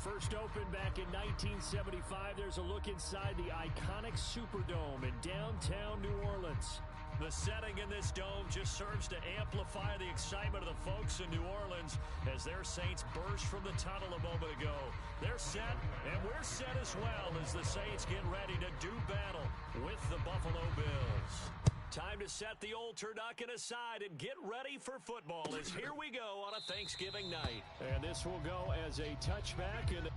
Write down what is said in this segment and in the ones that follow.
First opened back in 1975, there's a look inside the iconic Superdome in downtown New Orleans. The setting in this dome just serves to amplify the excitement of the folks in New Orleans as their Saints burst from the tunnel a moment ago. They're set, and we're set as well as the Saints get ready to do battle with the Buffalo Bills. Time to set the old turducken aside and get ready for football as here we go on a Thanksgiving night. And this will go as a touchback. And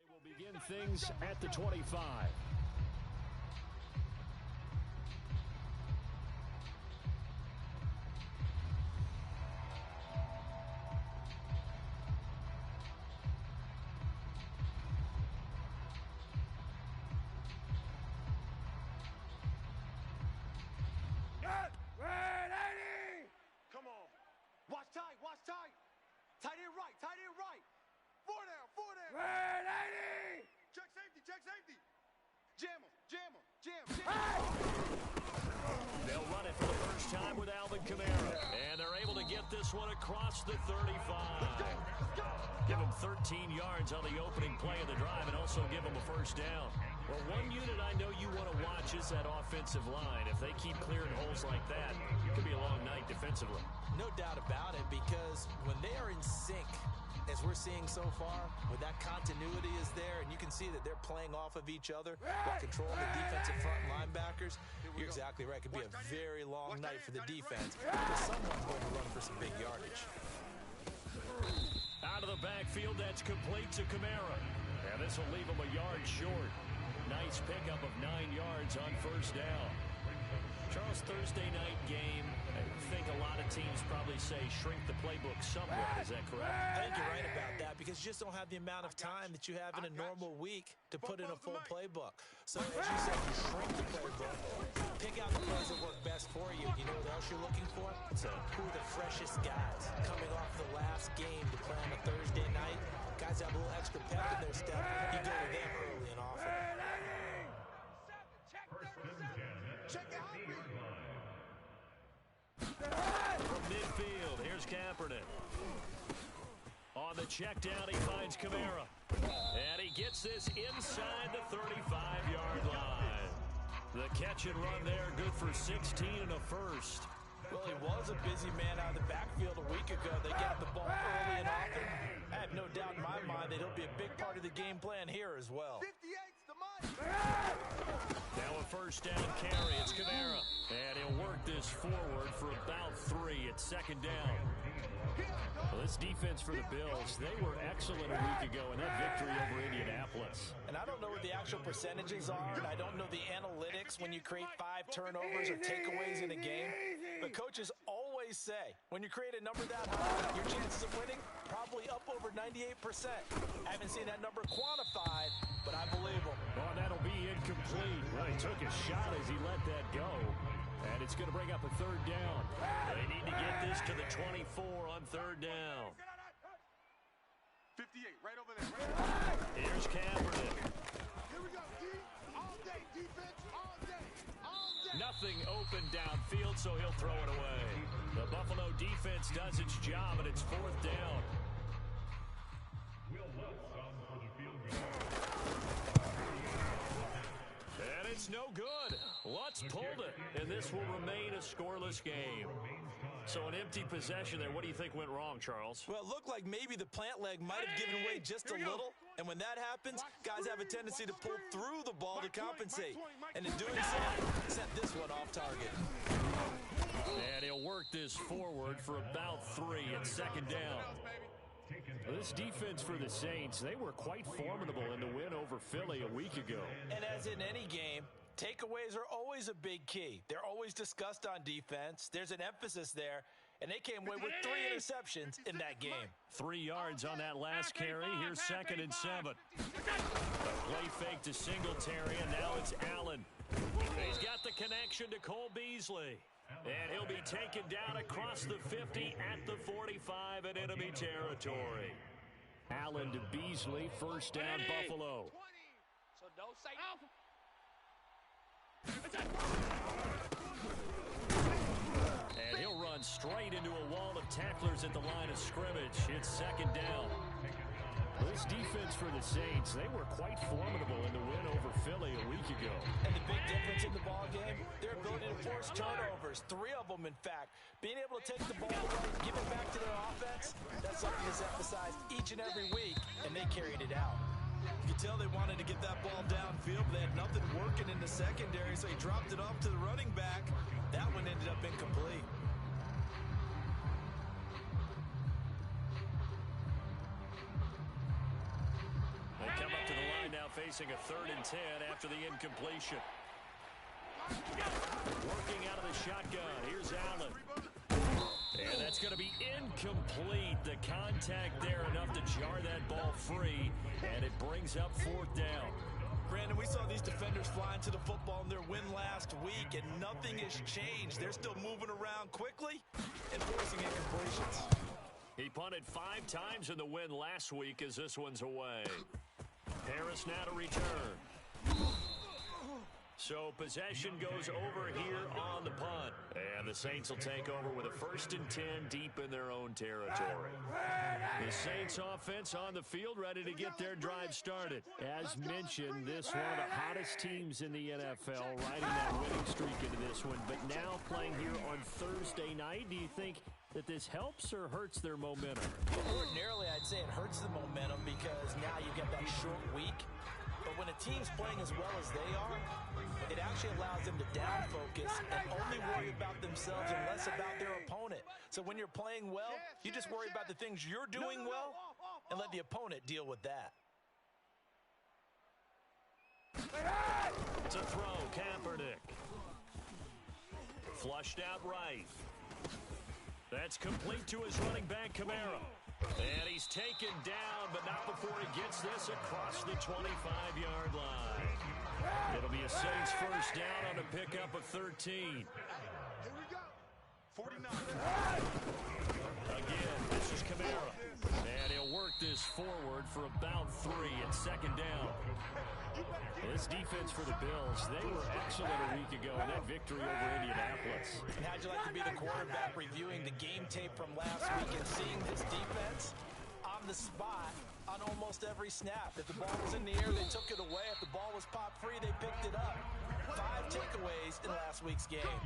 we'll begin things at the 25. Come on. Watch tight, watch tight. Tight end right, tight end right. Four down, four down. 180. Check safety. Jam him. They'll run it for the first time with Alvin Kamara. And they're able to get this one across the 35. Give him 13 yards on the opening play of the drive and also give him a first down. Well, one unit I know you want to watch is that offensive line. If they keep clearing holes like that, it could be a long night defensively. No doubt about it, because when they are in sync, as we're seeing so far, when that continuity is there and you can see that they're playing off of each other while controlling the defensive front linebackers, you're exactly right. It could be a very long night for the defense because someone's going to run for some big yardage. Out of the backfield, that's complete to Kamara. And this will leave him a yard short. Nice pickup of 9 yards on first down. Charles, Thursday night game, I think a lot of teams probably say shrink the playbook somewhat. Is that correct? I think you're right about that because you just don't have the amount of time that you have in a normal week to put in a full playbook. So as you said, you shrink the playbook, pick out the plays that work best for you. You know what else you're looking for? So who are the freshest guys coming off the last game to play on a Thursday night? Guys have a little extra pep in their step. You go to them early and often. Check it out. From midfield, here's Kaepernick. On the check down, he finds Kamara. And he gets this inside the 35-yard line. The catch and run there, good for 16 and a first. Well, he was a busy man out of the backfield a week ago. They get the ball early and often. I have no doubt in my mind that he'll be a big part of the game plan here as well. 58's the money. Now a first down carry. It's Kamara. And he'll work this forward for about 3 at second down. Well, this defense for the Bills, they were excellent a week ago in that victory over Indianapolis. And I don't know what the actual percentages are, and I don't know the analytics when you create 5 turnovers or takeaways in a game. But coaches always say, when you create a number that high, your chances of winning probably up over 98%. I haven't seen that number quantified, but I believe him. Oh, that'll be incomplete. Well, he took a shot as he let that go. And it's going to bring up a third down. They need to get this to the 24 on third down. 58, right over there. Here's Kaepernick. Here we go, D. All day, defense, all day, all day. Nothing open downfield, so he'll throw it away. The Buffalo defense does its job, and it's fourth down. And it's no good. Lutz pulled it, and this will remain a scoreless game. So an empty possession there. What do you think went wrong, Charles? Well, it looked like maybe the plant leg might have given way just a little. And when that happens, guys have a tendency to pull through the ball to compensate. And in doing so, sent this one off target. And he'll work this forward for about 3 at second down. This defense for the Saints, they were quite formidable in the win over Philly a week ago. And as in any game, takeaways are always a big key. They're always discussed on defense. There's an emphasis there, and they came away with 3 interceptions in that game. 3 yards on that last carry. Here's 2nd and 7. Play fake to Singletary, and now it's Allen. He's got the connection to Cole Beasley. And he'll be taken down across the 50 at the 45 in enemy territory. Allen to Beasley, first down, Buffalo. So don't say And he'll run straight into a wall of tacklers at the line of scrimmage. It's 2nd down. This defense for the Saints, they were quite formidable in the win over Philly a week ago. And the big difference in the ball game, their ability to force turnovers, 3 of them, in fact. Being able to take the ball away, give it back to their offense, that's something that's emphasized each and every week, and they carried it out. You could tell they wanted to get that ball downfield, but they had nothing working in the secondary, so he dropped it off to the running back. That one ended up incomplete. They come up to the line now facing a 3rd and 10 after the incompletion. Working out of the shotgun. Here's Allen. And that's going to be incomplete. The contact there enough to jar that ball free. And it brings up 4th down. Brandon, we saw these defenders flying to the football in their win last week, and nothing has changed. They're still moving around quickly and forcing incompletions. He punted 5 times in the win last week as this one's away. Harris now to return. So possession goes over here on the punt. And the Saints will take over with a 1st and 10 deep in their own territory. The Saints offense on the field ready to get their drive started. As mentioned, this one of the hottest teams in the NFL, riding that winning streak into this one. But now playing here on Thursday night, do you think that this helps or hurts their momentum? Ordinarily, I'd say it hurts the momentum because now you get that short week. But when a team's playing as well as they are, it actually allows them to down focus and only worry about themselves and less about their opponent. So when you're playing well, you just worry about the things you're doing well and let the opponent deal with that. To throw, Kaepernick. Flushed out right. That's complete to his running back, Kamara. And he's taken down, but not before he gets this across the 25-yard line. It'll be a Saints first down on a pickup of 13. Here we go. 49. Again, this is Kamara. And he'll work this forward for about 3 at 2nd down. This defense for the Bills, they were excellent a week ago in that victory over Indianapolis. And how'd you like to be the quarterback reviewing the game tape from last week and seeing this defense on the spot on almost every snap? If the ball was in the air, they took it away. If the ball was popped free, they picked it up. 5 takeaways in last week's game.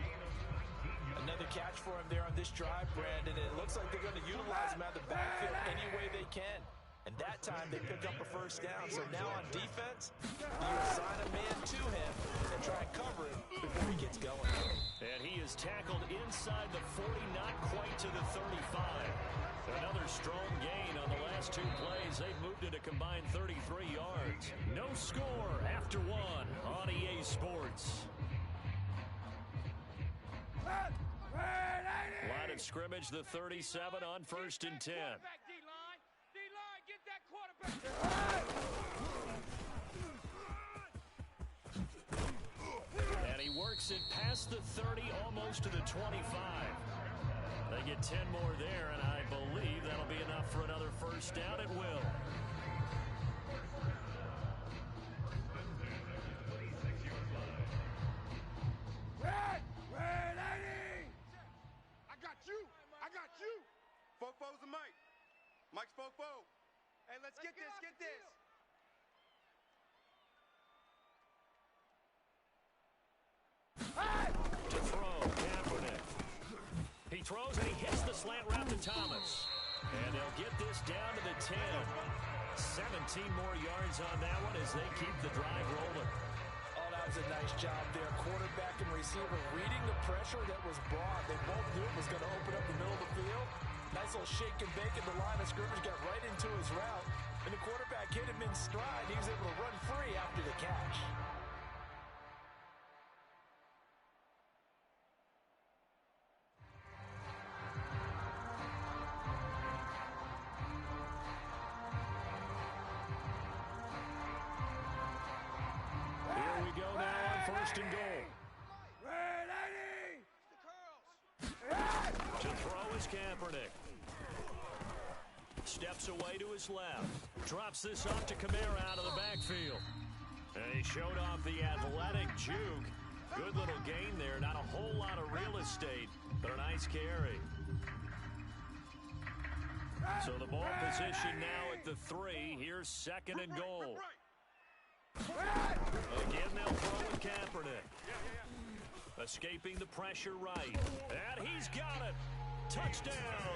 Another catch for him there on this drive, Brandon. It looks like they're going to utilize him out of the backfield any way they can. And that time, they pick up a first down. So now on defense, you assign a man to him and try and cover him before he gets going. And he is tackled inside the 40, not quite to the 35. Another strong gain on the last 2 plays. They've moved it a combined 33 yards. No score after 1 on EA Sports. Line of scrimmage, the 37 on 1st and 10. D-line, get that quarterback. And he works it past the 30, almost to the 25. They get 10 more there, and I believe that'll be enough for another first down at will. I got you. Fofo's the Mike. Mike's Fofo. Hey, let's get this. throws, and he hits the slant route to Thomas. And they'll get this down to the 10. 17 more yards on that one as they keep the drive rolling. Oh, that was a nice job there. Quarterback and receiver reading the pressure that was brought. They both knew it was going to open up the middle of the field. Nice little shake and bake at the line of scrimmage, got right into his route. And the quarterback hit him in stride. He was able to run free after the catch. Here we go now on 1st and goal. To throw is Kaepernick. Steps away to his left. Drops this off to Kamara out of the backfield. And he showed off the athletic juke. Good little gain there. Not a whole lot of real estate, but a nice carry. So the ball position now at the 3. Here's 2nd and goal. Again, they'll throw with Kaepernick. Escaping the pressure right. And he's got it. Touchdown,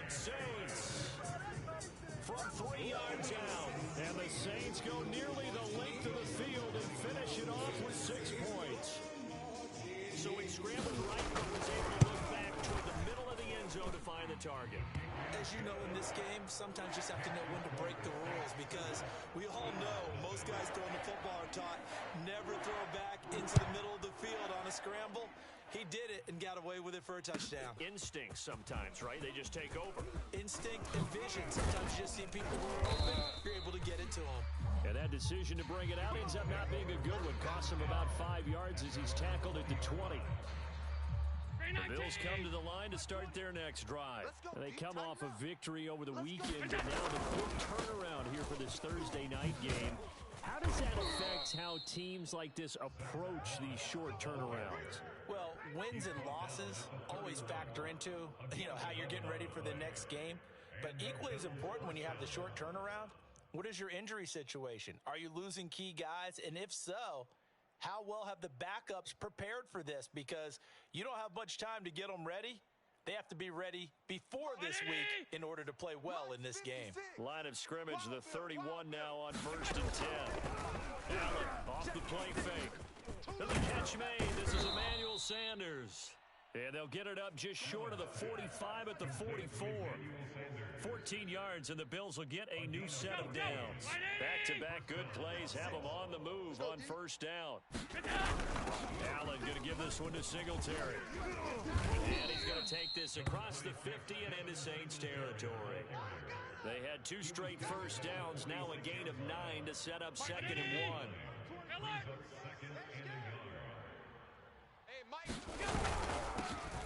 Saints. From 3 yards out. And the Saints go nearly the length of the field and finish it off with 6 points. So he scrambled right, but was able to look back toward the middle of the end zone to find the target. As you know, in this game, sometimes you just have to know when to break the rules, because we all know most guys throwing the football are taught never throw back into the middle of the field on a scramble. He did it and got away with it for a touchdown. Instincts sometimes, right? They just take over. Instinct and vision. Sometimes you just see people who are open, you're able to get it to them. And that decision to bring it out ends up not being a good one. Costs him about 5 yards as he's tackled at the 20. The Bills come to the line to start their next drive. And they come off a victory over the weekend, and now the quick turnaround here for this Thursday night game. How does that affect how teams like this approach these short turnarounds? Well, wins and losses always factor into, how you're getting ready for the next game. But equally as important when you have the short turnaround, what is your injury situation? Are you losing key guys? And if so, how well have the backups prepared for this? Because you don't have much time to get them ready. They have to be ready before this week in order to play well in this game. Line of scrimmage, the 31 now on 1st and 10. Allen off the play fake. To the catch made. This is Emmanuel Sanders. And they'll get it up just short of the 45 at the 44. 14 yards, and the Bills will get a new set of downs. Back-to-back good plays have them on the move on 1st down. Allen going to give this one to Singletary. And he's going to take this across the 50 and into Saints territory. They had 2 straight 1st downs, now a gain of 9 to set up 2nd and 1.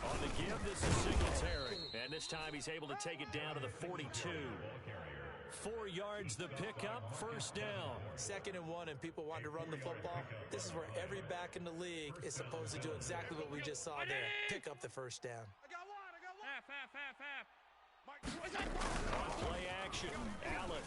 On the give, this is Singletary. And this time he's able to take it down to the 42. 4 yards the pickup, 1st down. 2nd and 1, and people want to run the football. This is where every back in the league is supposed to do exactly what we just saw there. Pick up the 1st down. I got one. Half. On play action, Allen.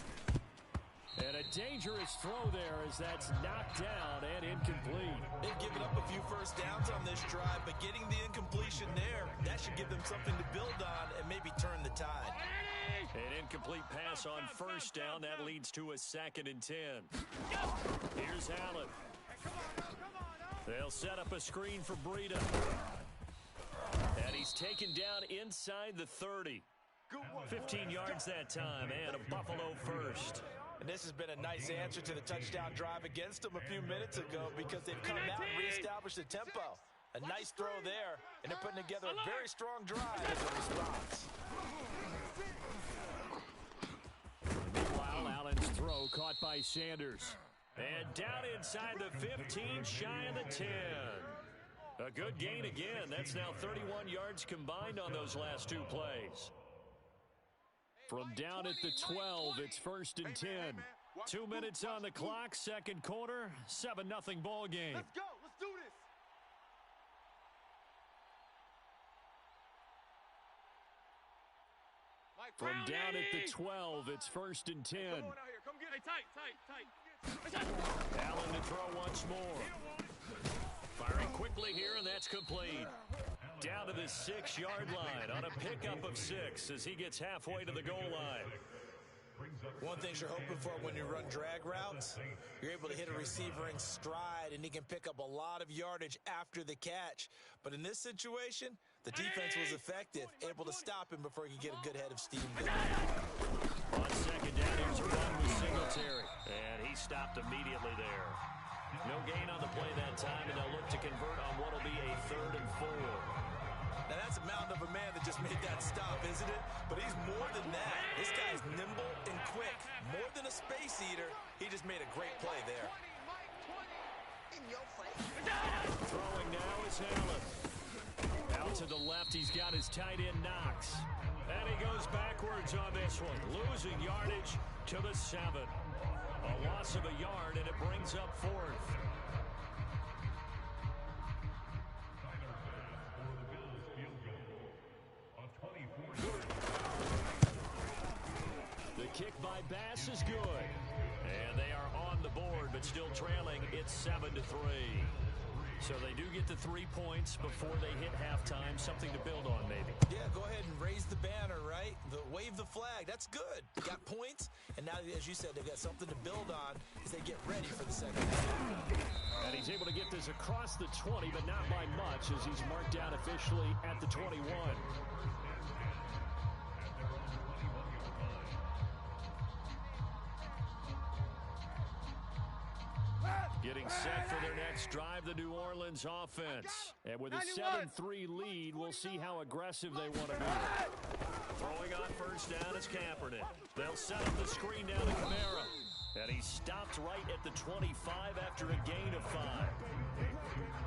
And a dangerous throw there as that's knocked down and incomplete. They've given up a few 1st downs on this drive, but getting the incompletion there, that should give them something to build on and maybe turn the tide. An incomplete pass on 1st down. That leads to a 2nd and 10. Here's Allen. They'll set up a screen for Breida. And he's taken down inside the 30. 15 yards that time, and a Buffalo first. And this has been a nice answer to the touchdown drive against them a few minutes ago, because they've come out and reestablished the tempo. A nice throw there, and they're putting together a very strong drive as a response. Meanwhile, Allen's throw caught by Sanders. And down inside the 15, shy of the 10. A good gain again. That's now 31 yards combined on those last 2 plays. From down at the 12, it's 1st and 10. 2 minutes on the clock, 2nd quarter, 7-0 ball game. Let's go. Let's do this. From down at the 12, it's 1st and 10. Come get it. Tight. Allen to throw once more. Firing quickly here, and that's complete. down to the 6-yard line on a pickup of 6 as he gets halfway to the goal line. One thing you're hoping for when you run drag routes, you're able to hit a receiver in stride, and he can pick up a lot of yardage after the catch. But in this situation, the defense was effective, able to stop him before he could get a good head of steam going. On second down, here's a run with Singletary, and he stopped immediately there. No gain on the play that time, and they'll look to convert on what will be a 3rd and 4. Now, that's a mountain of a man that just made that stop, isn't it? But he's more than that. This guy's nimble and quick. More than a space eater, he just made a great play there. Throwing now is Allen. Out to the left, he's got his tight end, Knox. And he goes backwards on this one, losing yardage to the 7. A loss of a yard, and it brings up 4th. The kick by Bass is good. And they are on the board, but still trailing. It's 7-3. So they do get the 3 points before they hit halftime. Something to build on, maybe. Yeah, go ahead and raise the banner, right? Wave the flag. That's good. They got points, and now, as you said, they've got something to build on as they get ready for the second half. And he's able to get this across the 20, but not by much, as he's marked down officially at the 21. Getting set for their next drive, the New Orleans offense. And with a 7-3 lead, we'll see how aggressive they want to be. Throwing on first down is Kaepernick. They'll set up the screen down to Kamara. And he stopped right at the 25 after a gain of 5.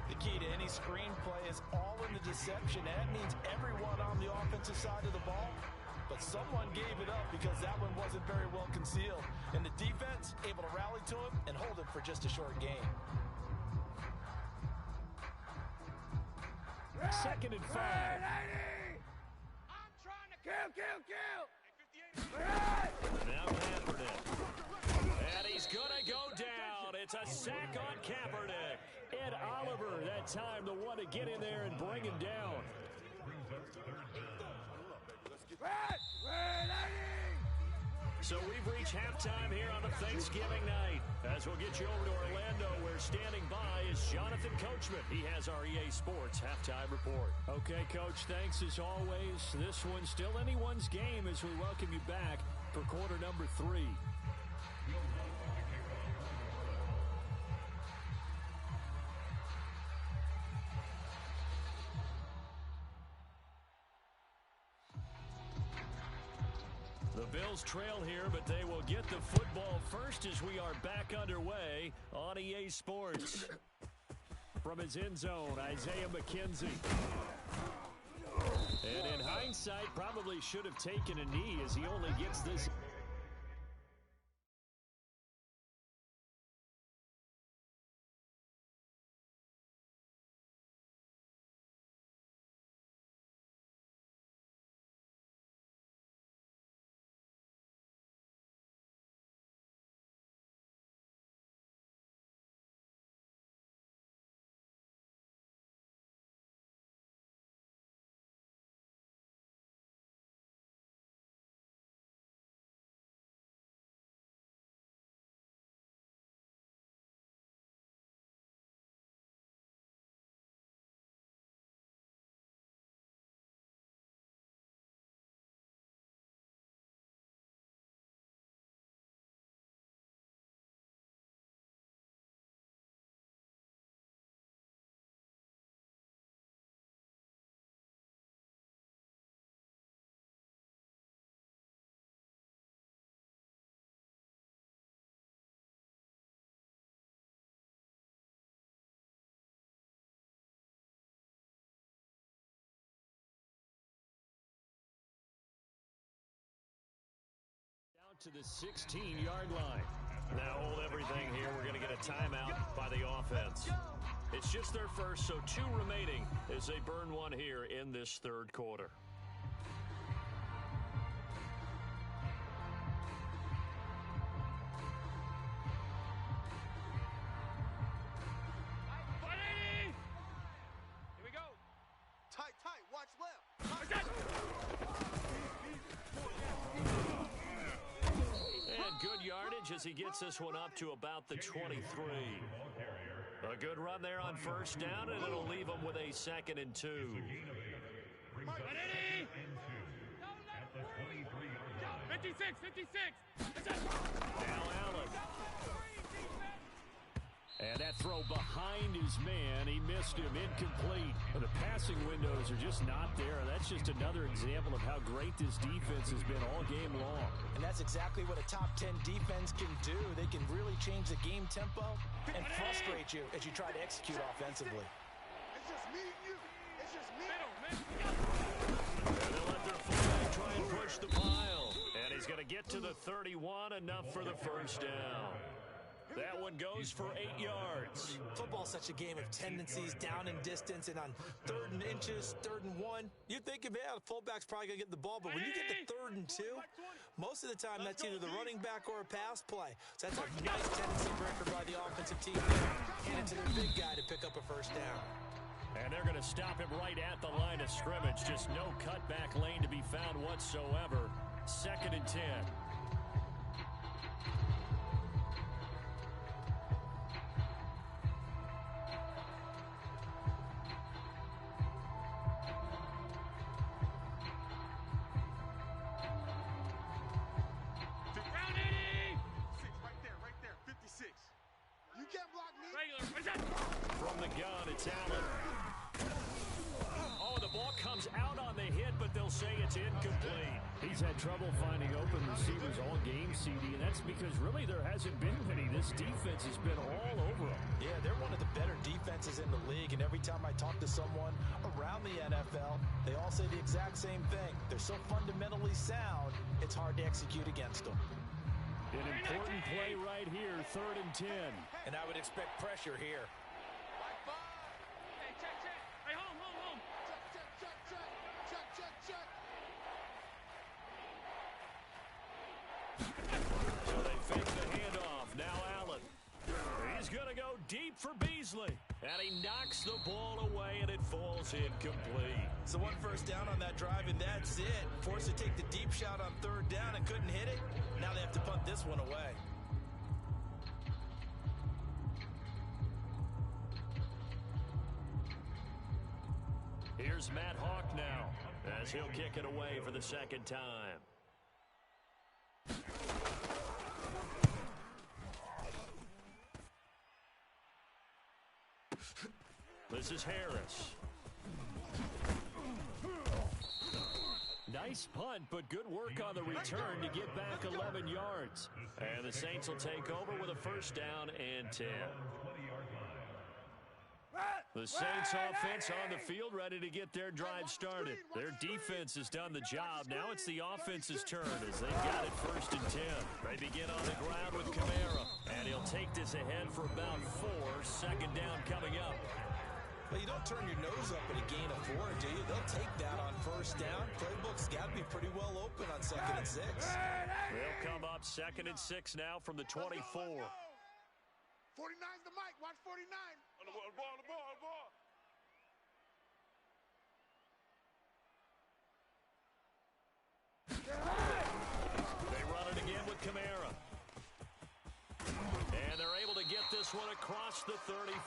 The key to any screenplay is all in the deception. That means everyone on the offensive side of the ball. But someone gave it up because that one wasn't very well concealed. And the defense able to rally to him and hold it for just a short gain. 2nd and 5. I'm trying to kill. Now Kaepernick. And he's going to go down. It's a sack on Kaepernick. Ed Oliver, that time, the one to get in there and bring him down. So we've reached halftime here on a Thanksgiving night. As we'll get you over to Orlando, where standing by is Jonathan Coachman. He has our EA Sports halftime report. Okay, Coach, thanks as always. This one's still anyone's game as we welcome you back for quarter number 3. The Bills trail here, but they will get the football first as we are back underway on EA Sports. From his end zone, Isaiah McKenzie. And in hindsight, probably should have taken a knee as he only gets this. To the 16-yard line. Now hold everything here. We're going to get a timeout by the offense. It's just their first, so 2 remaining as they burn one here in this third quarter. Here we go. Tight. yardage as he gets this one up to about the 23. A good run there on first down, and it'll leave him with a 2nd and 2. Ready? 56, 56. Now Allen. And that throw behind his man, he missed him, incomplete. The passing windows are just not there. That's just another example of how great this defense has been all game long. And that's exactly what a top 10 defense can do. They can really change the game tempo and frustrate you as you try to execute offensively. It's just me and you. It's just me. And they'll let their fullback try and push the pile. And he's going to get to the 31, enough for the first down. That one goes for 8 yards. Football's such a game of tendencies, down in distance, and on 3rd and inches, 3rd and 1. You think, the fullback's probably going to get the ball, but when you get to 3rd and 2, most of the time that's either the running back or a pass play. So that's a nice tendency breaker by the offensive team. Hand it to their big guy to pick up a first down. And they're going to stop him right at the line of scrimmage. Just no cutback lane to be found whatsoever. 2nd and 10. From the gun, it's Allen. Oh, the ball comes out on the hit, but they'll say it's incomplete. He's had trouble finding open receivers all game, CD, and that's because really there hasn't been many. This defense has been all over them. Yeah, they're one of the better defenses in the league, and every time I talk to someone around the NFL, they all say the exact same thing. They're so fundamentally sound, it's hard to execute against them. An important play right here, 3rd and 10. And I would expect pressure here. Hey, check. Hey, home. Check. So they fake the handoff. Now Allen. He's going to go deep for Beasley. And he knocks the ball away, and it falls incomplete. So 1 first down on that drive, and that's it. Forced to take the deep shot on 3rd down and couldn't hit it. Now they have to punt this one away. Here's Matt Hawk now, as he'll kick it away for the 2nd time. This is Harris. Nice punt, but good work on the return to get back 11 yards. And the Saints will take over with a first down and 10. The Saints offense on the field, ready to get their drive started. Their defense has done the job. Now it's the offense's turn as they've got it 1st and 10. They begin on the ground with Kamara, and he'll take this ahead for about 4. 2nd down coming up. Well, you don't turn your nose up at a gain of 4, do you? They'll take that on 1st down. Playbook's got to be pretty well open on 2nd and 6. They'll come up 2nd and 6 now from the 24. 49's the mic. Watch 49. On the ball. They run it again with Kamara. And they're able to get this one across the 35.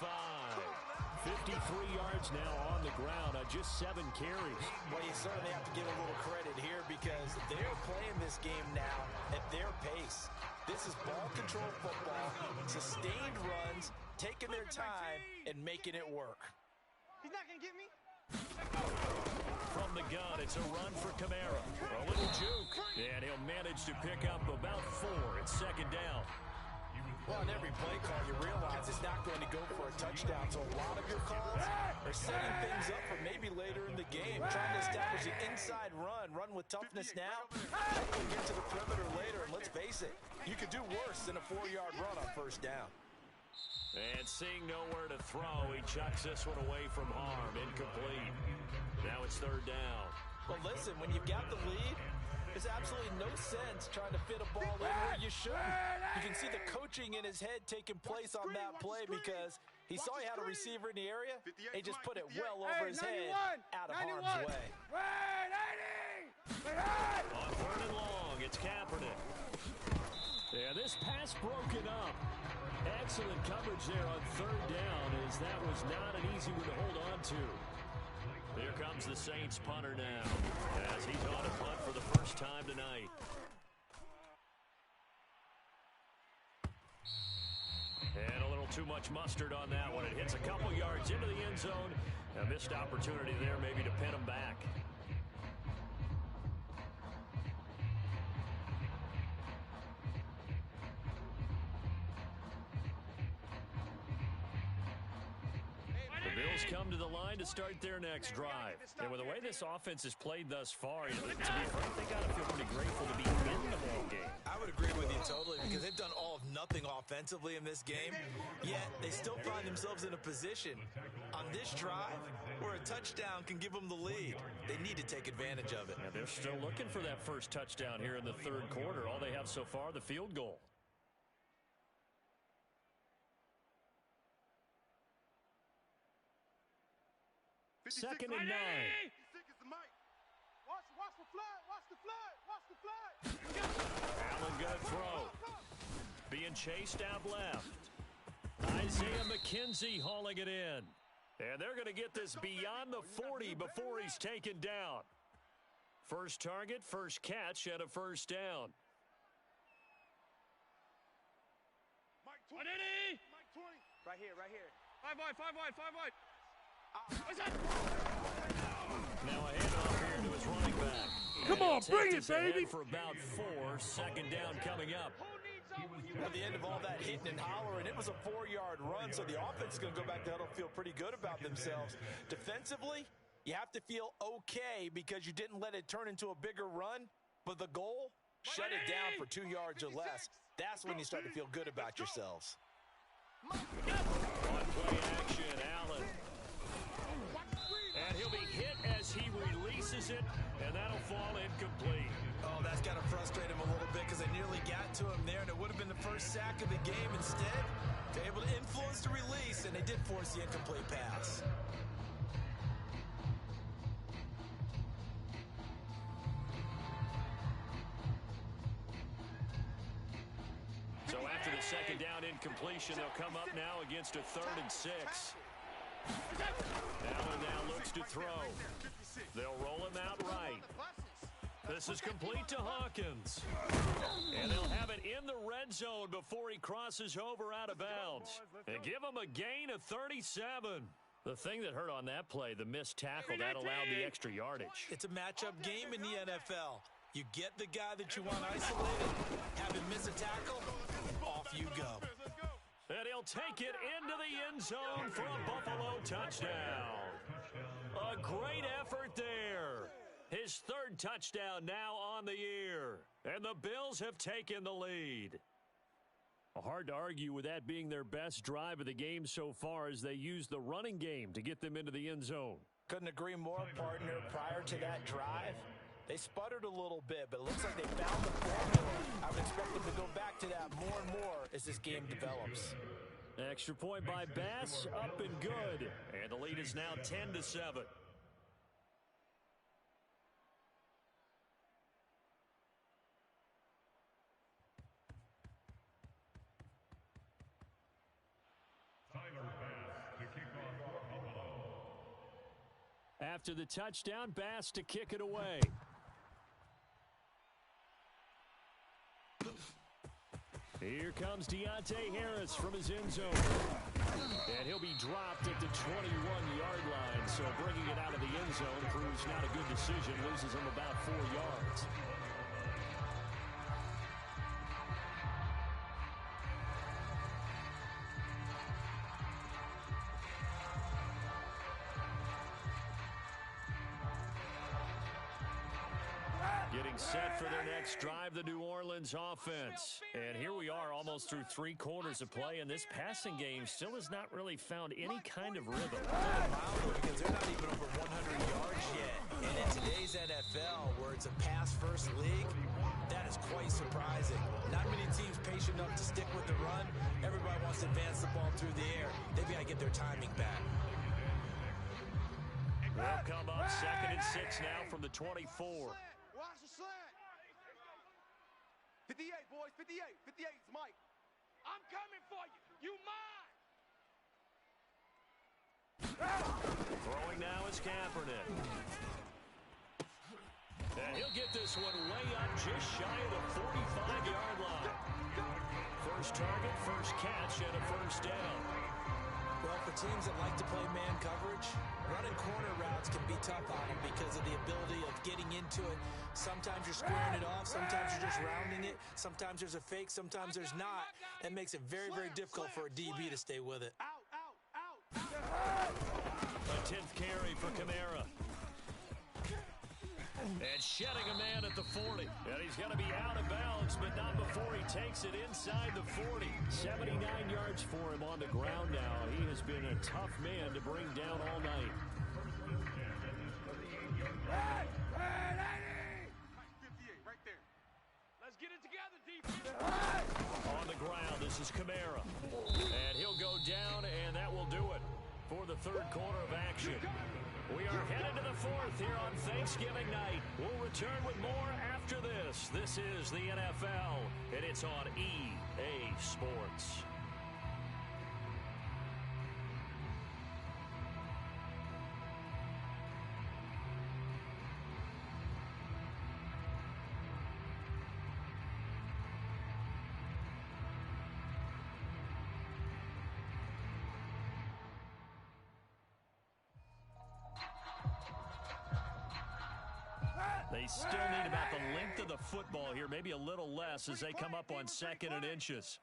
53 yards now on the ground on just 7 carries. Well, you certainly have to give a little credit here because they're playing this game now at their pace. This is ball control football, sustained runs, taking their time and making it work. He's not going to get me. From the gun, it's a run for Kamara. A little juke, and he'll manage to pick up about 4. It's 2nd down. Well, on every play call, you realize it's not going to go for a touchdown. So a lot of your calls are setting things up for maybe later in the game, trying to establish an inside run with toughness now, and get to the perimeter later. And let's face it, you could do worse than a 4-yard run on 1st down. And seeing nowhere to throw, he chucks this one away from harm. Incomplete. Now it's 3rd down. Well, listen, when you've got the lead, there's absolutely no sense trying to fit a ball in where you shouldn't. You can see the coaching in his head taking place on that play because he saw he had a receiver in the area. He just put it well over his head out of harm's way. On 3rd and long, it's Kaepernick. And this pass broken up. Excellent coverage there on third down, as that was not an easy one to hold on to. Here comes the Saints punter now, as he's on a punt for the first time tonight. And a little too much mustard on that one. It hits a couple yards into the end zone. A missed opportunity there maybe to pin him back. The Bills come to the line to start their next drive. And with the way this offense has played thus far, to be frank, they got to feel pretty grateful to be in the ball game. I would agree with you totally, because they've done all of nothing offensively in this game, yet they still find themselves in a position on this drive where a touchdown can give them the lead. They need to take advantage of it. And they're still looking for that first touchdown here in the third quarter. All they have so far, the field goal. Second and 9. Watch the flag. Watch the flag. Watch the flag. Allen good throw. Being chased out left. Isaiah McKenzie hauling it in. And they're going to get this beyond the 40 before he's taken down. First target, first catch, and a first down. Mike 20. Mike 20. Right here. 5 wide. What's that? Now a handoff here to his running back. Come on, bring it, baby. For about 4, second down coming up. At the end of all that hitting and hollering, it was a 4-yard run, so the offense is going to go back to huddle, feel pretty good about themselves. Defensively, you have to feel okay because you didn't let it turn into a bigger run, but the goal, shut it down for 2 yards or less. That's when you start to feel good about yourselves. On play action, Allen. And he'll be hit as he releases it, and that'll fall incomplete. Oh, that's got to frustrate him a little bit because they nearly got to him there, and it would have been the first sack of the game. Instead, they're able to influence the release, and they did force the incomplete pass. So after the second down incompletion, they'll come up now against a 3rd and 6. Allen now looks to throw. They'll roll him out right. This is complete to Hawkins. And they'll have it in the red zone before he crosses over out of bounds. And give him a gain of 37. The thing that hurt on that play, the missed tackle, that allowed the extra yardage. It's a matchup game in the NFL. You get the guy that you want isolated, have him miss a tackle, off you go. And he'll take it into the end zone for a Buffalo touchdown. A great effort there. His 3rd touchdown now on the year. And the Bills have taken the lead. Hard to argue with that being their best drive of the game so far as they use the running game to get them into the end zone. Couldn't agree more, partner. Prior to that drive, they sputtered a little bit, but it looks like they found the formula. I would expect them to go back to that more and more as this game develops. Extra point by Bass, up and good. And the lead is now 10-7. After the touchdown, Bass to kick it away. Here comes Deontay Harris from his end zone. And he'll be dropped at the 21-yard line. So bringing it out of the end zone proves not a good decision. Loses him about 4 yards. Getting set for their next drive, the New Orleans offense. And here we are almost through 3 quarters of play, and this passing game still has not really found any kind of rhythm. Because they're not even over 100 yards yet. And in today's NFL, where it's a pass-first league, that is quite surprising. Not many teams patient enough to stick with the run. Everybody wants to advance the ball through the air. They've got to get their timing back. They'll come up 2nd and 6 now from the 24. Watch the slant. 58, boys. boys. 58. 58 is Mike. I'm coming for you. You mine. Throwing now is Kaepernick. And he'll get this one way up just shy of the 45-yard line. First target, first catch, and a first down. Well, for teams that like to play man coverage, running corner routes can be tough on them because of the ability of getting into it. Sometimes you're squaring it off. Sometimes you're just rounding it. Sometimes there's a fake. Sometimes there's not. That makes it very, very difficult for a DB to stay with it. Out. A 10th carry for Kamara. And shedding a man at the 40. And he's going to be out of bounds, but not before he takes it inside the 40. 79 yards for him on the ground now. He has been a tough man to bring down all night. 58, right there. Let's get it together, defense. On the ground, this is Kamara. And he'll go down, and that will do it for the third quarter of action. We are headed to the fourth here on Thanksgiving night. We'll return with more after this. This is the NFL, and it's on EA Sports. They still need about the length of the football here, maybe a little less as they come up on 2nd and inches.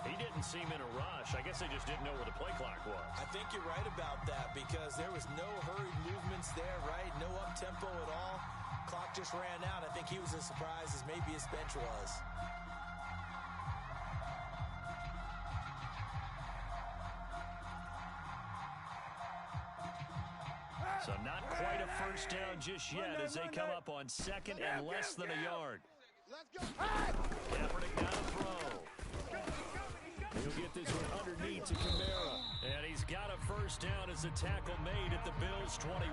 He didn't seem in a rush. I guess they just didn't know where the play clock was. I think you're right about that because there was no hurried movements there, right? No up-tempo at all. Clock just ran out. I think he was as surprised as maybe his bench was. So not quite a first down just yet as they come up on 2nd and less than a yard. Kaepernick now to throw. He'll get this one underneath to Kamara. And he's got a first down as the tackle made at the Bills' 21.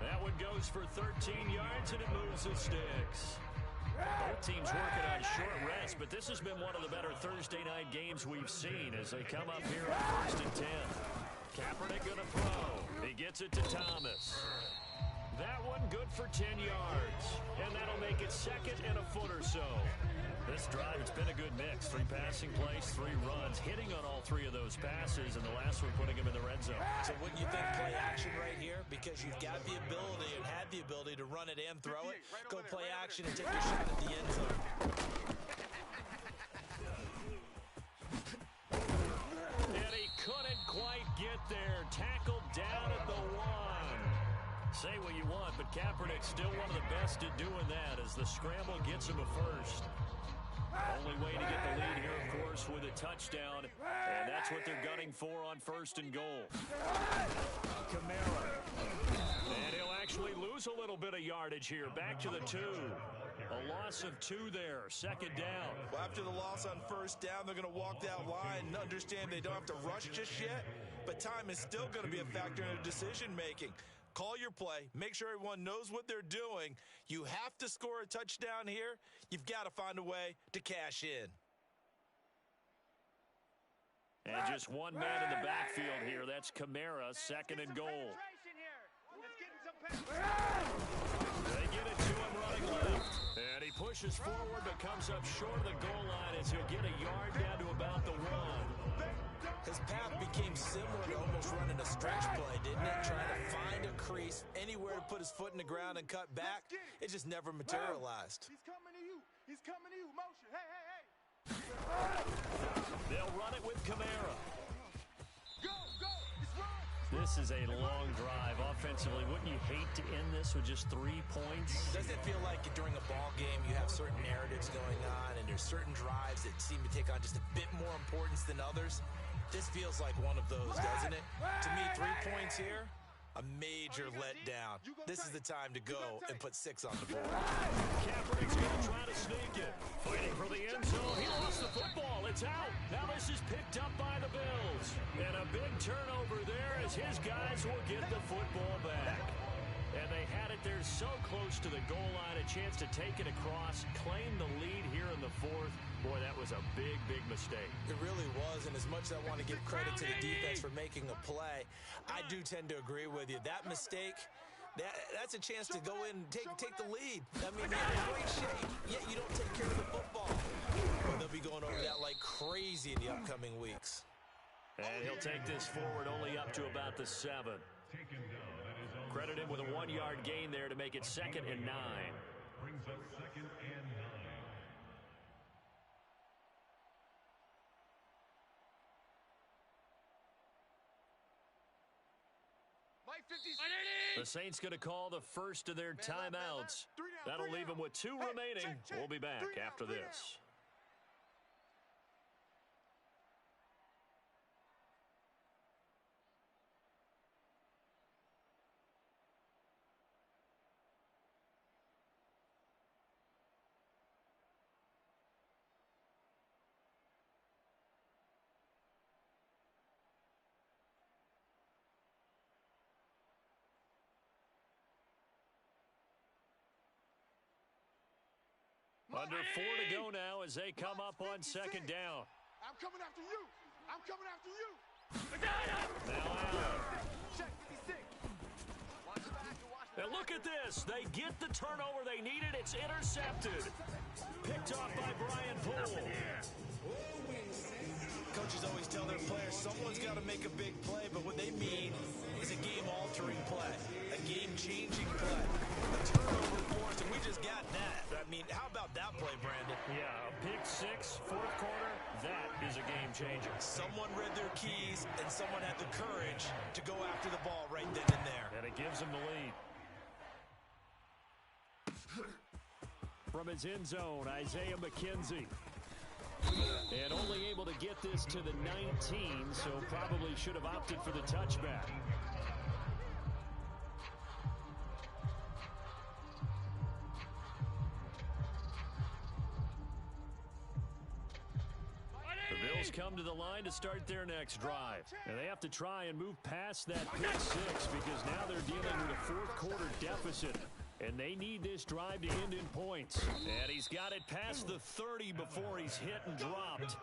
That one goes for 13 yards, and it moves the sticks. Both teams working on short rest, but this has been one of the better Thursday night games we've seen as they come up here on 1st and 10. Kaepernick going to throw. He gets it to Thomas. That one good for 10 yards. And that'll make it 2nd and a foot or so. This drive, it's been a good mix. 3 passing plays, 3 runs, hitting on all 3 of those passes, and the last one putting him in the red zone. So wouldn't you think play action right here? Because you've got the ability and had the ability to run it and throw it. Go play action and take a shot at the end zone. And he couldn't quite get there. Tackled down at the 1. Say what you want, but Kaepernick's still one of the best at doing that as the scramble gets him a first. Only way to get the lead here, of course, with a touchdown, and that's what they're gunning for on 1st and goal. Kamara. And he'll actually lose a little bit of yardage here. Back to the 2. A loss of 2 there. 2nd down. Well, after the loss on 1st down, they're going to walk that line and understand they don't have to rush just yet, but time is still going to be a factor in decision-making. Call your play. Make sure everyone knows what they're doing. You have to score a touchdown here. You've got to find a way to cash in. And just one man in the backfield here. That's Kamara, 2nd and goal. They get it to him running left. And he pushes forward but comes up short of the goal line as he'll get a yard down to about the 1. His path became similar to almost running a stretch play, didn't it? Trying to find a crease, anywhere to put his foot in the ground and cut back. It just never materialized. He's coming to you. He's coming to you. Motion. Hey, hey, hey. They'll run it with Kamara. Go, go. It's run. This is a long drive offensively. Wouldn't you hate to end this with just 3 points? Doesn't it feel like during a ball game you have certain narratives going on and there's certain drives that seem to take on just a bit more importance than others? This feels like one of those, doesn't it? To me, 3 points here, a major letdown. This is the time to go and put 6 on the board. Kaepernick's going to try to sneak it. Fighting for the end zone. He lost the football. It's It's out. Now this is picked up by the Bills. And a big turnover there as his guys will get the football back. And they had it there so close to the goal line, a chance to take it across, claim the lead here in the fourth. Boy, that was a big, big mistake. It really was, and as much as I want to give credit to the defense for making a play, I do tend to agree with you. That mistake, that's a chance to go in and take the lead. I mean, you're in great shape, yet you don't take care of the football. Well, they'll be going over that like crazy in the upcoming weeks. And he'll take this forward only up to about the 7. Credit him with a 1-yard gain there to make it 2nd and 9. Brings up 2nd and 9. The Saints going to call the first of their timeouts. That'll leave them with 2 remaining. We'll be back after this. Under 4 to go now as they come up on 2nd down. I'm coming after you. I'm coming after you. Now out. Check 56. And look at this. They get the turnover they needed. It's intercepted. Picked off by Brian Poole. Coaches always tell their players someone's got to make a big play, but what they mean is a game-altering play, a game-changing play, a turnover force, and we just got that. I mean, how about that play, Brandon? Yeah, a pick 6, 4th quarter, that is a game changer. Someone read their keys, and someone had the courage to go after the ball right then and there. And it gives them the lead. From his end zone, Isaiah McKenzie. And only able to get this to the 19, so probably should have opted for the touchback. The Bills come to the line to start their next drive. And they have to try and move past that pick 6 because now they're dealing with a 4th quarter deficit. And they need this drive to end in points. And he's got it past the 30 before he's hit and dropped.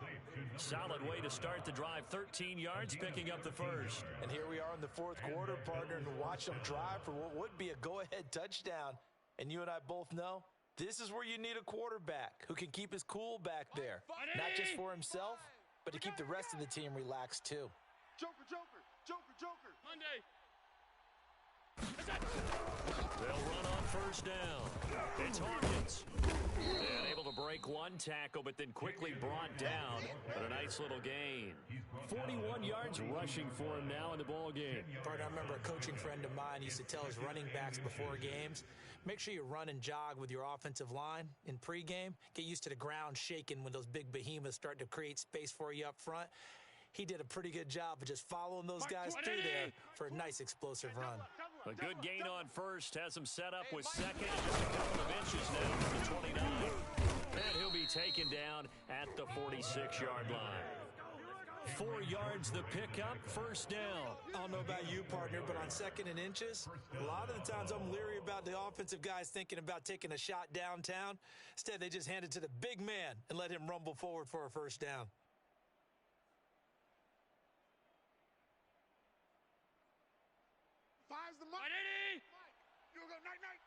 Solid way to start the drive. 13 yards, picking up the first. And here we are in the 4th quarter, partner, and watch them drive for what would be a go-ahead touchdown. And you and I both know this is where you need a quarterback who can keep his cool back there. Not just for himself, but to keep the rest of the team relaxed too. Joker, Joker, Joker, Joker. Monday. They'll run on first down. It's Hawkins. And able to break one tackle, but then quickly brought down. But a nice little gain. 41 yards rushing for him now in the ball game. Partner, I remember a coaching friend of mine used to tell his running backs before games, make sure you run and jog with your offensive line in pregame. Get used to the ground shaking when those big behemoths start to create space for you up front. He did a pretty good job of just following those guys through there for a nice explosive run. A good gain on first has him set up with 2nd, just a couple of inches now from the 29. And he'll be taken down at the 46-yard line. 4 yards the pickup, first down. I don't know about you, partner, but on 2nd and inches, a lot of the times I'm leery about the offensive guys thinking about taking a shot downtown. Instead, they just hand it to the big man and let him rumble forward for a first down. Five's the Mike. You go night-night.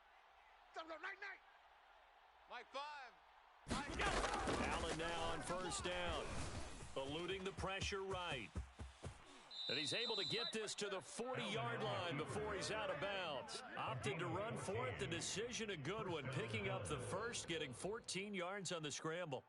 Time to go night-night. Mike 5. Allen now on first down. Eluding the pressure right. And he's able to get this to the 40-yard line before he's out of bounds. Opted to run for it. The decision a good one. Picking up the first, getting 14 yards on the scramble.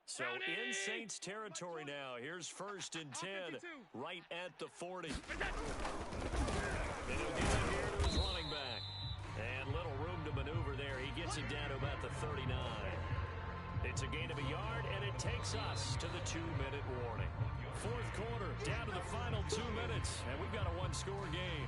So in Saints territory now. Here's 1st and 10, right at the 40. And he'll get it here to his running back. And little room to maneuver there. He gets it down to about the 39. It's a gain of a yard, and it takes us to the 2-minute warning. Fourth quarter, down to the final 2 minutes, and we've got a one-score game.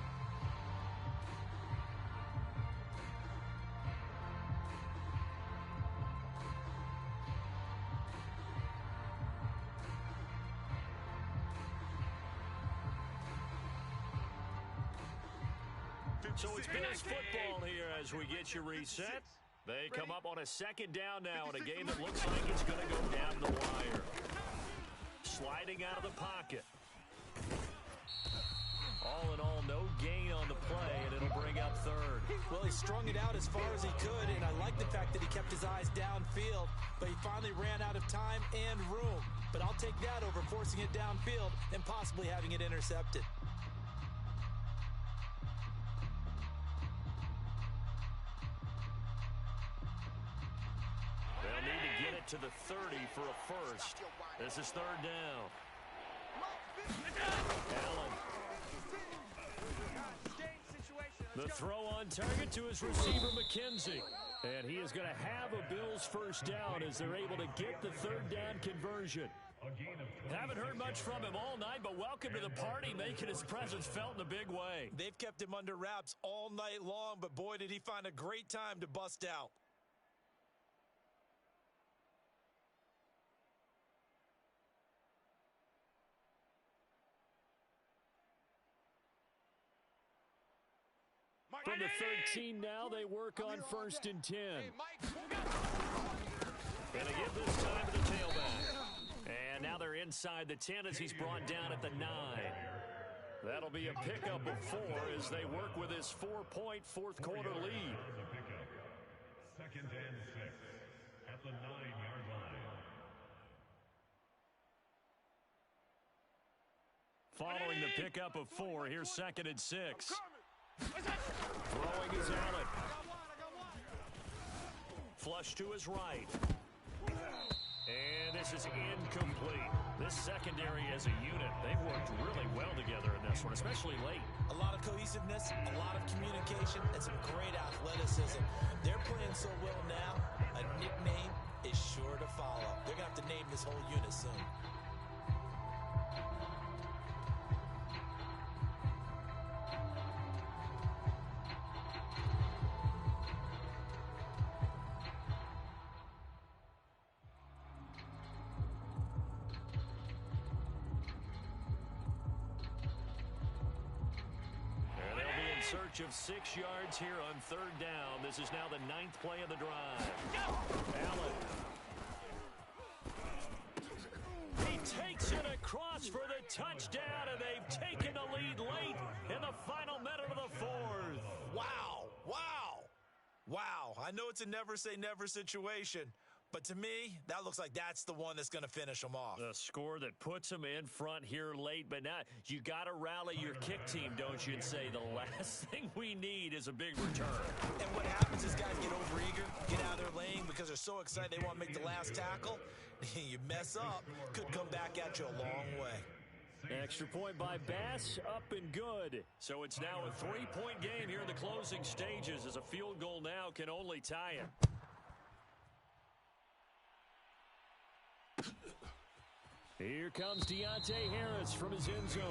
So it's Bills football here as we get you reset. They come up on a second down now in a game that looks like it's going to go down the wire. Sliding out of the pocket. All in all, no gain on the play, and it'll bring up third. Well, he strung it out as far as he could, and I like the fact that he kept his eyes downfield, but he finally ran out of time and room. But I'll take that over forcing it downfield and possibly having it intercepted. They'll need to get it to the 30 for a first. This is third down. Allen. The throw on target to his receiver, McKenzie. And he is going to have a Bills first down as they're able to get the third down conversion. Haven't heard much from him all night, but welcome to the party, making his presence felt in a big way. They've kept him under wraps all night long, but boy, did he find a great time to bust out. From the 13 now, they work on 1st and 10. Gonna give this time to the tailback. And now they're inside the 10 as he's brought down at the 9. That'll be a pickup of 4 as they work with his 4-point fourth quarter lead. 2nd and 6 at the 9-yard line. Following the pickup of 4, here's 2nd and 6. Throwing is Allen. Flush to his right. And this is incomplete. This secondary as a unit, they've worked really well together in this one, especially late. A lot of cohesiveness, a lot of communication, and some great athleticism. They're playing so well now, a nickname is sure to follow. They're going to have to name this whole unit soon. Search of 6 yards here on third down. This is now the 9th play of the drive. Allen. He takes it across for the touchdown, and they've taken the lead late in the final minute of the 4th. Wow, wow, wow. I know it's a never say never situation, but to me, that looks like that's the one that's going to finish them off. The score that puts them in front here late, but now you got to rally your kick team, don't you, and say the last thing we need is a big return. And what happens is guys get overeager, get out of their lane because they're so excited they want to make the last tackle. You mess up, could come back at you a long way. Extra point by Bass, up and good. So it's now a 3-point game here in the closing stages as a field goal now can only tie it. Here comes Deontay Harris from his end zone.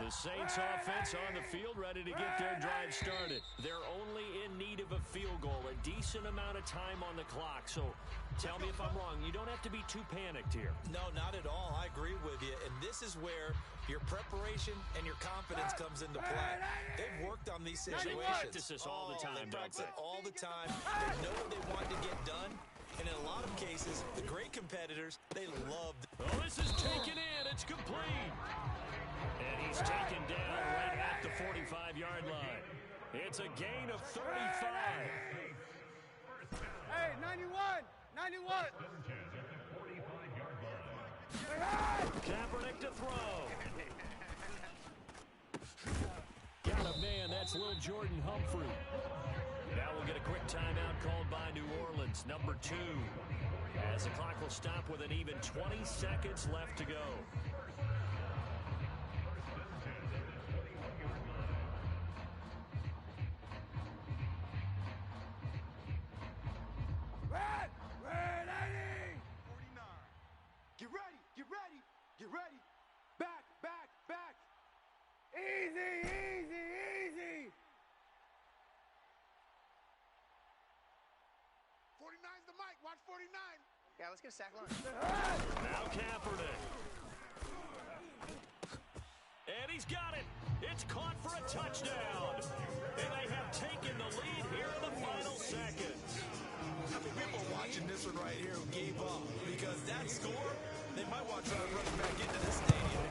The Saints offense on the field, ready to get their drive started. They're only in need of a field goal, a decent amount of time on the clock. So tell me if I'm wrong. You don't have to be too panicked here. No, not at all. I agree with you. And this is where your preparation and your confidence comes into play. They've worked on these situations. They practice this all the time. They practice it all the time. They know what they want to get done. And in a lot of cases, the great competitors, they love. Oh, this is taken in. It's complete. And he's taken down right at the 45-yard line. It's a gain of 35. Hey, 91! 91! Kaepernick to throw. Got a man. That's Lil Jordan Humphrey. Now we'll get a quick timeout called by New Orleans, number 2. As the clock will stop with an even 20 seconds left to go. Red 80! 49. Get ready, get ready, get ready. Back, back, back. Easy, easy, easy. 49's the mic. Watch 49. Yeah, let's get a sack line. Now Kaepernick. And he's got it. It's caught for a touchdown. And they have taken the lead here in the final seconds. How many people watching this one right here who gave up? Because that score, they might want to try to run it back into the stadium.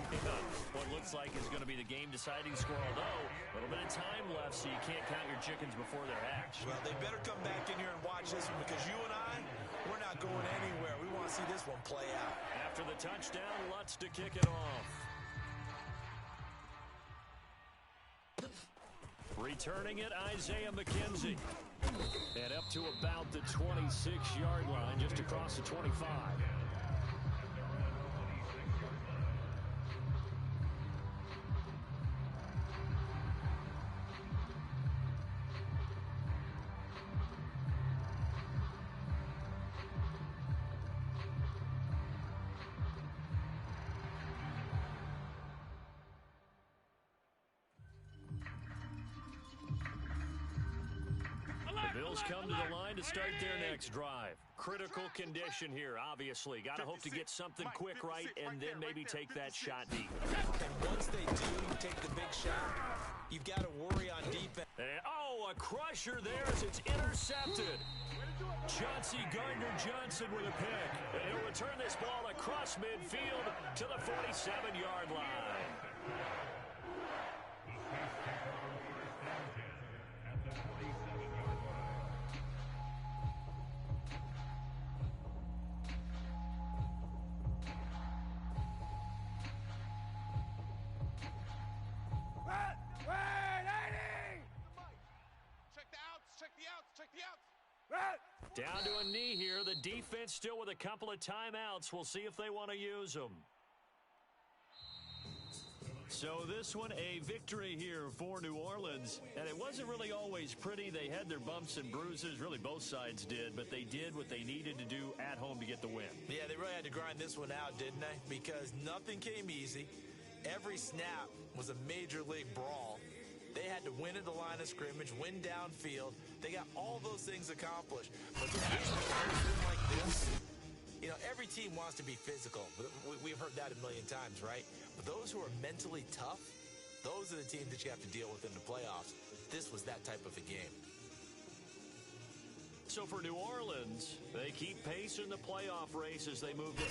What looks like is going to be the game-deciding score, although a little bit of time left, so you can't count your chickens before they're hatched. Well, they better come back in here and watch this one, because you and I, we're not going anywhere. We want to see this one play out. After the touchdown, Lutz to kick it off. Returning it, Isaiah McKenzie. And up to about the 26-yard line, just across the 25. Bills come to the line to start their next drive. Critical condition here, obviously. Got to hope to get something quick right and then maybe take that shot deep. And once they do take the big shot, you've got to worry on defense. And, oh, a crusher there as it's intercepted. Chauncey Gardner-Johnson with a pick. And he'll return this ball across midfield to the 47-yard line. Down to a knee here. The defense still with a couple of timeouts. We'll see if they want to use them. So this one, a victory here for New Orleans. And it wasn't really always pretty. They had their bumps and bruises. Really, both sides did. But they did what they needed to do at home to get the win. Yeah, they really had to grind this one out, didn't they? Because nothing came easy. Every snap was a major league brawl. They had to win at the line of scrimmage, win downfield. They got all those things accomplished. But to win like this, you know, every team wants to be physical. We've heard that a million times, right? But those who are mentally tough, those are the teams that you have to deal with in the playoffs. This was that type of a game. So for New Orleans, they keep pace in the playoff race as they move to 8.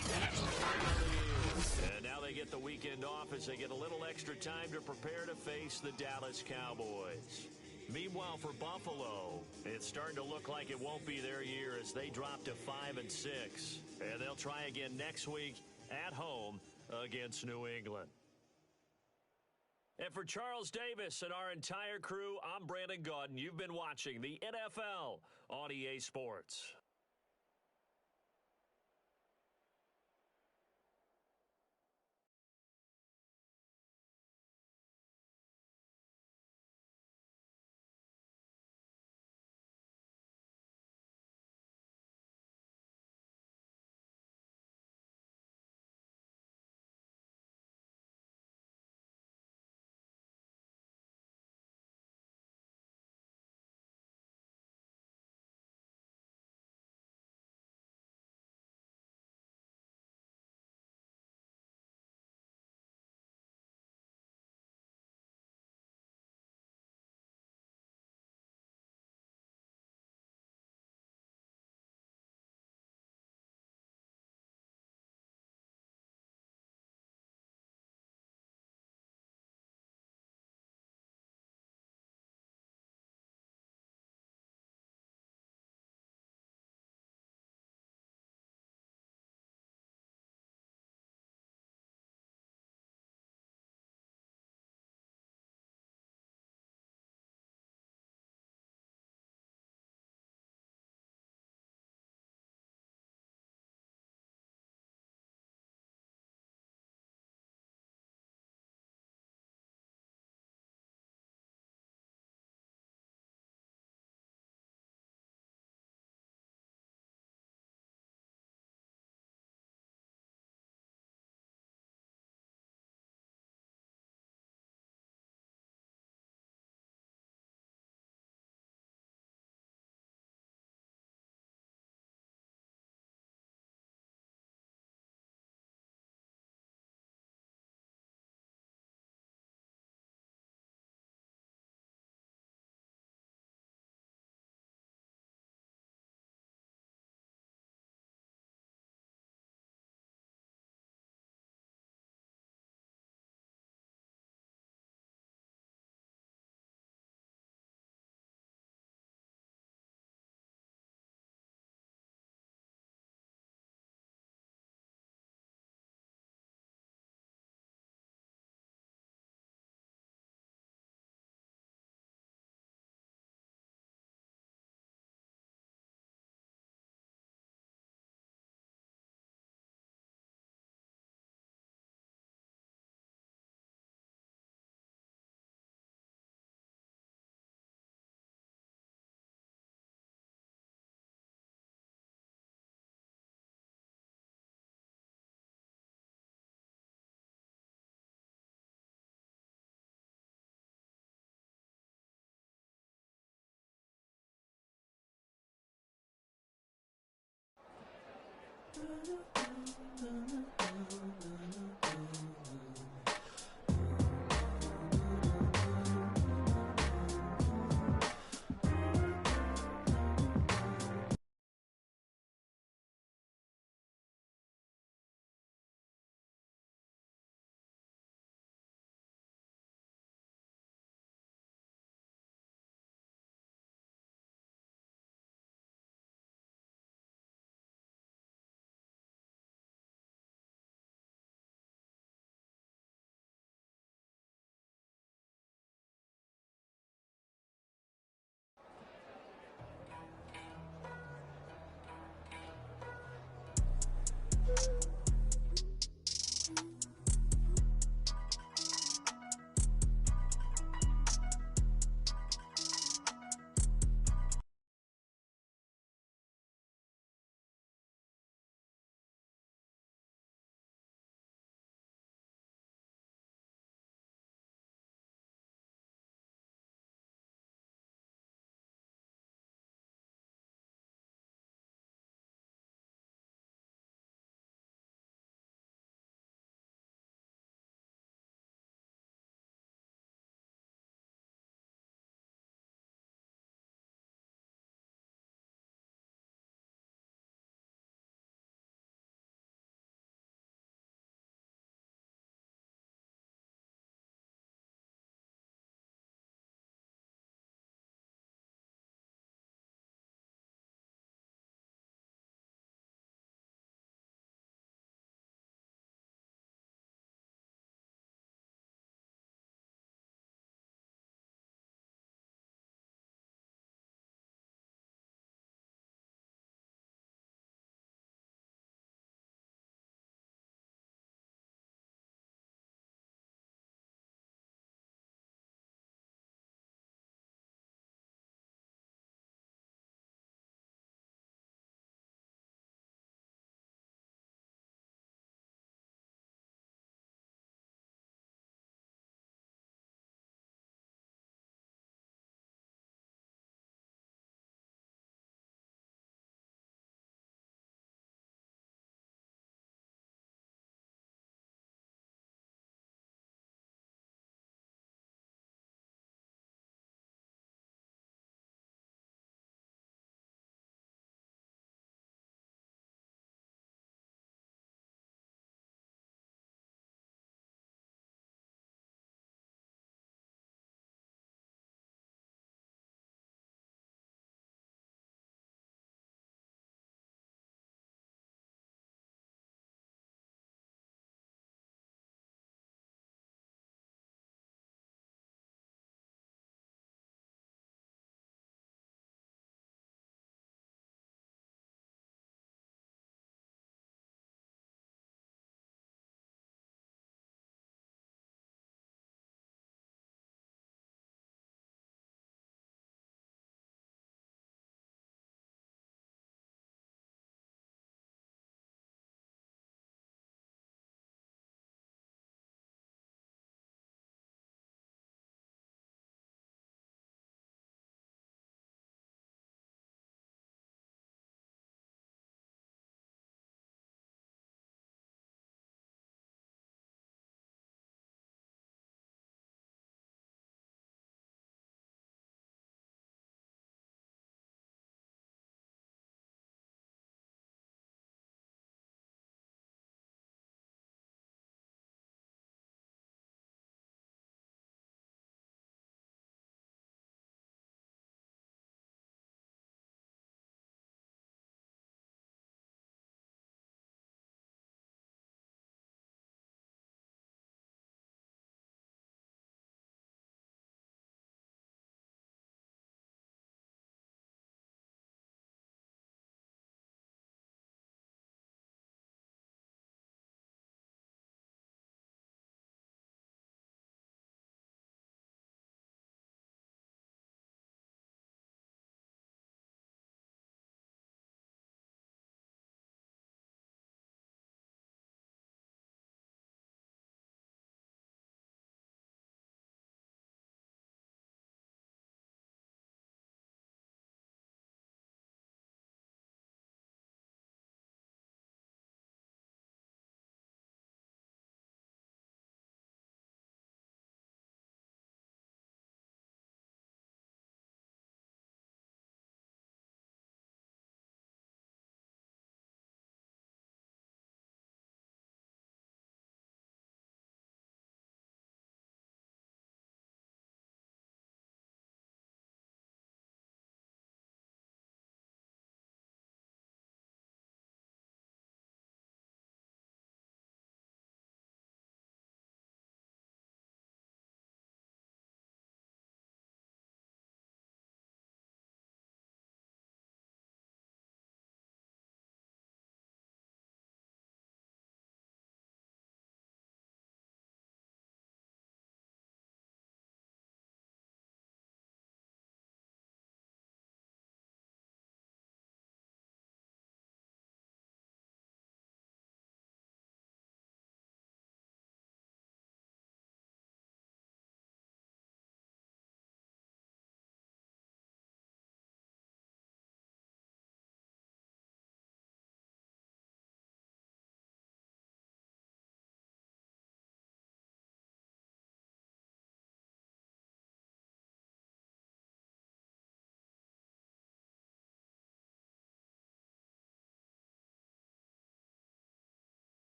And now they get the weekend off as they get a little extra time to prepare to face the Dallas Cowboys. Meanwhile, for Buffalo, it's starting to look like it won't be their year as they drop to 5-6. And they'll try again next week at home against New England. And for Charles Davis and our entire crew, I'm Brandon Gaudin. You've been watching the NFL on EA Sports.